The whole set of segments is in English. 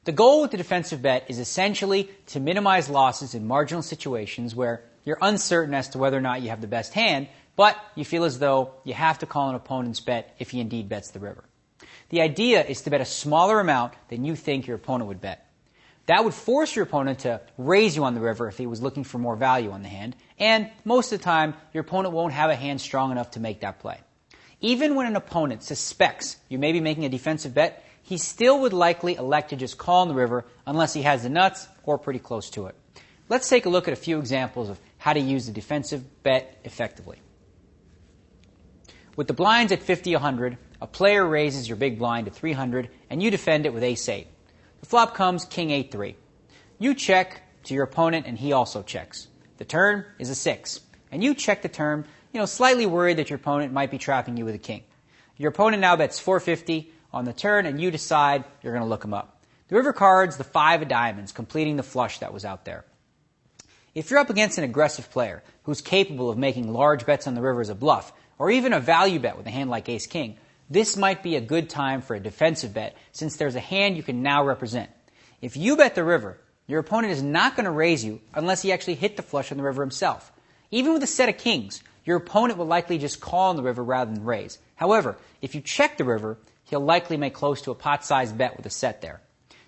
The goal with the defensive bet is essentially to minimize losses in marginal situations where you're uncertain as to whether or not you have the best hand, but you feel as though you have to call an opponent's bet if he indeed bets the river. The idea is to bet a smaller amount than you think your opponent would bet. That would force your opponent to raise you on the river if he was looking for more value on the hand, and most of the time, your opponent won't have a hand strong enough to make that play. Even when an opponent suspects you may be making a defensive bet, he still would likely elect to just call on the river unless he has the nuts or pretty close to it. Let's take a look at a few examples of how to use the defensive bet effectively. With the blinds at 50-100, a player raises your big blind to 300 and you defend it with ace-8. The flop comes king 8-3. You check to your opponent and he also checks. The turn is a 6. And you check the turn, slightly worried that your opponent might be trapping you with a king. Your opponent now bets 450 on the turn and you decide you're going to look him up. The river card's the 5 of diamonds, completing the flush that was out there. If you're up against an aggressive player who's capable of making large bets on the river as a bluff, or even a value bet with a hand like ace-king, this might be a good time for a defensive bet since there's a hand you can now represent. If you bet the river, your opponent is not going to raise you unless he actually hit the flush on the river himself. Even with a set of kings, your opponent will likely just call on the river rather than raise. However, if you check the river, he'll likely make close to a pot-sized bet with a set there.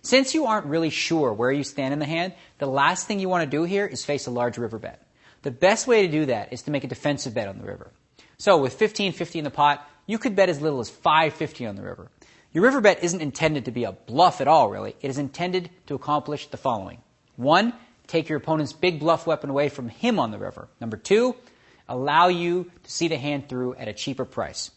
Since you aren't really sure where you stand in the hand, the last thing you want to do here is face a large river bet. The best way to do that is to make a defensive bet on the river. So with 15-50 in the pot, you could bet as little as 550 on the river. Your river bet isn't intended to be a bluff at all, really. It is intended to accomplish the following. 1, take your opponent's big bluff weapon away from him on the river. Number 2, allow you to see the hand through at a cheaper price.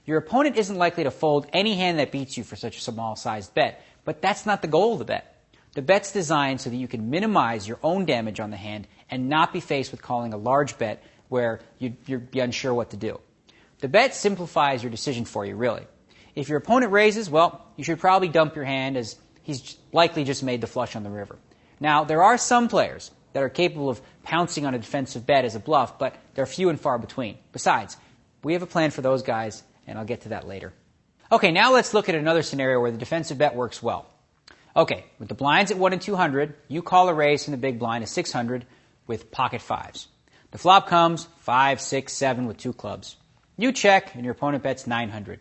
Your opponent isn't likely to fold any hand that beats you for such a small-sized bet, but that's not the goal of the bet. The bet's designed so that you can minimize your own damage on the hand and not be faced with calling a large bet where you're unsure what to do. The bet simplifies your decision for you, really. If your opponent raises, well, you should probably dump your hand as he's likely just made the flush on the river. Now, there are some players that are capable of pouncing on a defensive bet as a bluff, but they're few and far between. Besides, we have a plan for those guys, and I'll get to that later. Okay, now let's look at another scenario where the defensive bet works well. Okay, with the blinds at 1 and 200, you call a raise from the big blind at 600 with pocket fives. The flop comes 5, 6, 7 with 2 clubs. You check, and your opponent bets 900.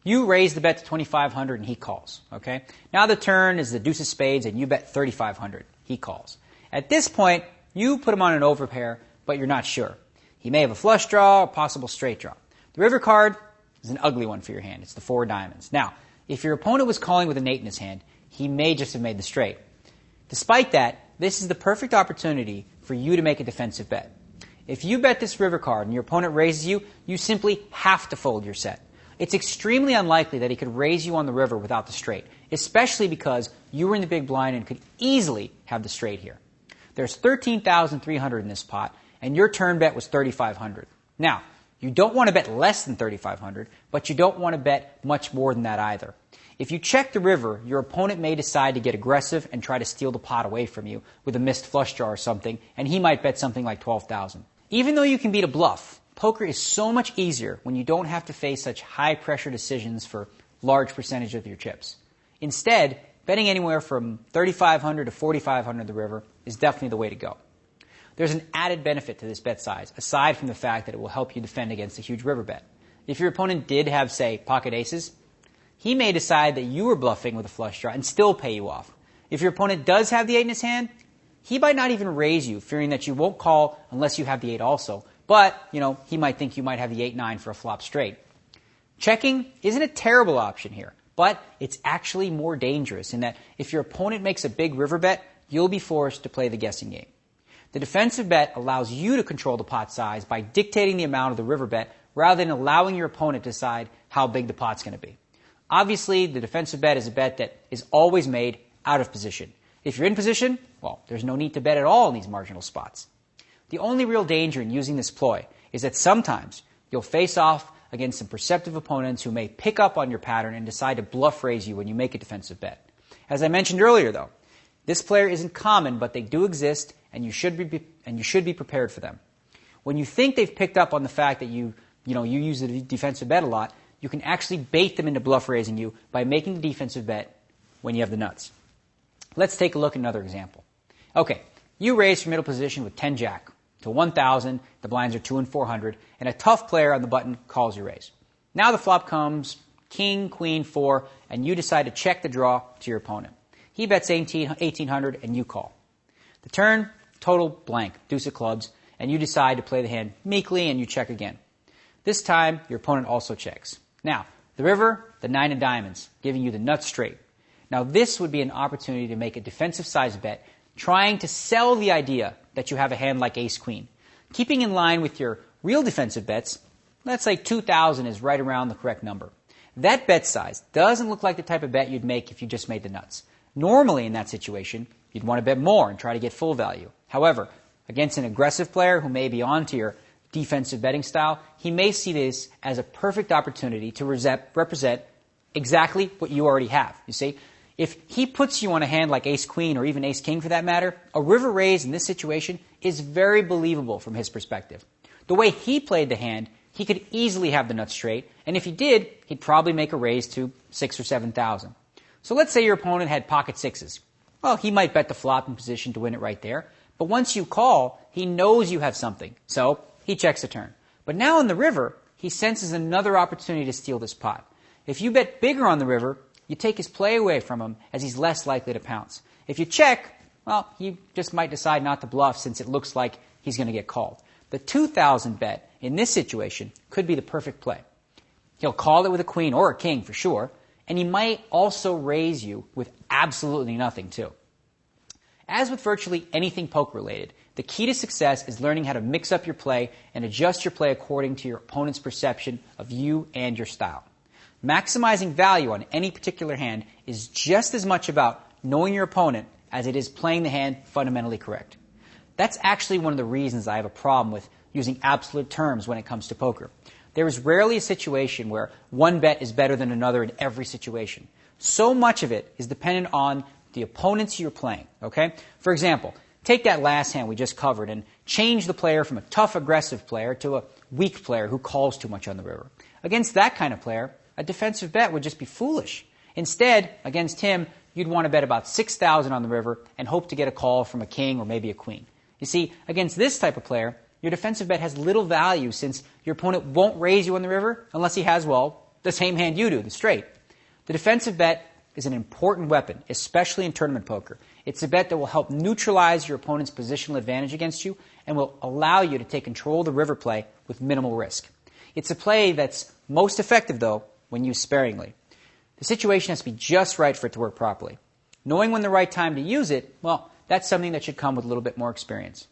You raise the bet to 2,500, and he calls. Okay? Now the turn is the deuce of spades, and you bet 3,500. He calls. At this point, you put him on an overpair, but you're not sure. He may have a flush draw or possible straight draw. The river card is an ugly one for your hand. It's the 4 diamonds. Now, if your opponent was calling with an 8 in his hand, he may just have made the straight. Despite that, this is the perfect opportunity for you to make a defensive bet. If you bet this river card and your opponent raises you, you simply have to fold your set. It's extremely unlikely that he could raise you on the river without the straight, especially because you were in the big blind and could easily have the straight here. There's 13,300 in this pot, and your turn bet was 3,500. Now, you don't want to bet less than 3,500, but you don't want to bet much more than that either. If you check the river, your opponent may decide to get aggressive and try to steal the pot away from you with a missed flush draw or something, and he might bet something like 12,000. Even though you can beat a bluff, poker is so much easier when you don't have to face such high-pressure decisions for large percentage of your chips. Instead, betting anywhere from 3,500 to 4,500 the river is definitely the way to go. There's an added benefit to this bet size, aside from the fact that it will help you defend against a huge river bet. If your opponent did have, say, pocket aces, he may decide that you were bluffing with a flush draw and still pay you off. If your opponent does have the 8 in his hand, he might not even raise you, fearing that you won't call unless you have the 8 also. But, he might think you might have the 8-9 for a flop straight. Checking isn't a terrible option here, but it's actually more dangerous in that if your opponent makes a big river bet, you'll be forced to play the guessing game. The defensive bet allows you to control the pot size by dictating the amount of the river bet rather than allowing your opponent to decide how big the pot's going to be. Obviously, the defensive bet is a bet that is always made out of position. If you're in position, well, there's no need to bet at all in these marginal spots. The only real danger in using this ploy is that sometimes you'll face off against some perceptive opponents who may pick up on your pattern and decide to bluff raise you when you make a defensive bet. As I mentioned earlier, though, this player isn't common, but they do exist, and you should be prepared for them. When you think they've picked up on the fact that you use the defensive bet a lot, you can actually bait them into bluff raising you by making the defensive bet when you have the nuts. Let's take a look at another example. Okay, you raise from middle position with 10 jack to 1,000, the blinds are 2 and 400, and a tough player on the button calls your raise. Now the flop comes king, queen, 4, and you decide to check the draw to your opponent. He bets 1,800 and you call. The turn, total blank, deuce of clubs, and you decide to play the hand meekly and you check again. This time, your opponent also checks. Now, the river, the 9 of diamonds, giving you the nuts straight. Now this would be an opportunity to make a defensive size bet, trying to sell the idea that you have a hand like ace-queen. Keeping in line with your real defensive bets, let's say 2,000 is right around the correct number. That bet size doesn't look like the type of bet you'd make if you just made the nuts. Normally in that situation, you'd want to bet more and try to get full value. However, against an aggressive player who may be onto your defensive betting style, he may see this as a perfect opportunity to represent exactly what you already have. You see, if he puts you on a hand like ace-queen or even ace-king for that matter, a river raise in this situation is very believable from his perspective. The way he played the hand, he could easily have the nuts straight, and if he did, he'd probably make a raise to 6,000 or 7,000. So let's say your opponent had pocket sixes. Well, he might bet the flop in position to win it right there, but once you call, he knows you have something, so he checks the turn. But now in the river, he senses another opportunity to steal this pot. If you bet bigger on the river, you take his play away from him as he's less likely to pounce. If you check, well, you just might decide not to bluff since it looks like he's going to get called. The 2,000 bet in this situation could be the perfect play. He'll call it with a queen or a king for sure, and he might also raise you with absolutely nothing too. As with virtually anything poker related, the key to success is learning how to mix up your play and adjust your play according to your opponent's perception of you and your style. Maximizing value on any particular hand is just as much about knowing your opponent as it is playing the hand fundamentally correct. That's actually one of the reasons I have a problem with using absolute terms when it comes to poker. There is rarely a situation where one bet is better than another in every situation. So much of it is dependent on the opponents you're playing, okay? For example, take that last hand we just covered and change the player from a tough, aggressive player to a weak player who calls too much on the river. Against that kind of player, a defensive bet would just be foolish. Instead, against him, you'd want to bet about 6,000 on the river and hope to get a call from a king or maybe a queen. You see, against this type of player, your defensive bet has little value since your opponent won't raise you on the river unless he has, well, the same hand you do, the straight. The defensive bet is an important weapon, especially in tournament poker. It's a bet that will help neutralize your opponent's positional advantage against you and will allow you to take control of the river play with minimal risk. It's a play that's most effective, though, when used sparingly. The situation has to be just right for it to work properly. Knowing when the right time to use it, well, that's something that should come with a little bit more experience.